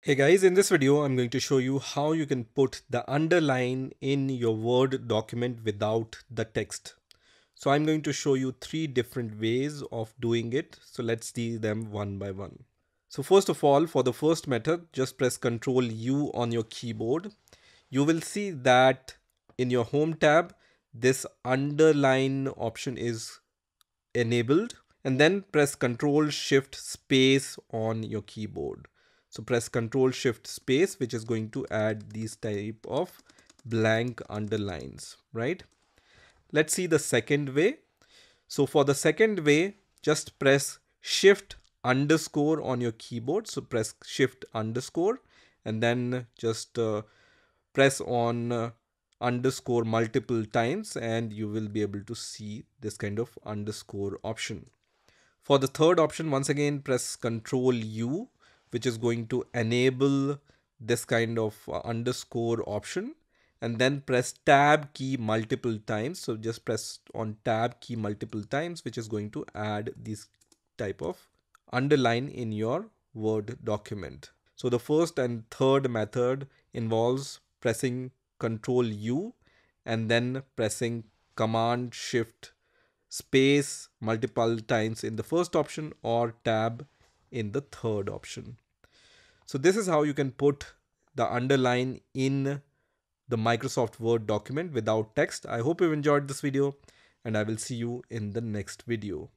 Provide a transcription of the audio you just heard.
Hey guys, in this video, I'm going to show you how you can put the underline in your Word document without the text. So I'm going to show you three different ways of doing it. So let's see them one by one. So first of all, for the first method, just press Ctrl U on your keyboard. You will see that in your Home tab, this underline option is enabled, and then press Ctrl Shift Space on your keyboard. So press Ctrl Shift Space, which is going to add these type of blank underlines, right? Let's see the second way. So for the second way, just press Shift underscore on your keyboard. So press Shift underscore and then just press on underscore multiple times and you will be able to see this kind of underscore option. For the third option, once again, press Control U, which is going to enable this kind of underscore option, and then press Tab key multiple times. So just press on Tab key multiple times, which is going to add this type of underline in your Word document. So the first and third method involves pressing Control U and then pressing Command Shift space multiple times in the first option or tab in the third option. So this is how you can put the underline in the Microsoft Word document without text. I hope you've enjoyed this video and I will see you in the next video.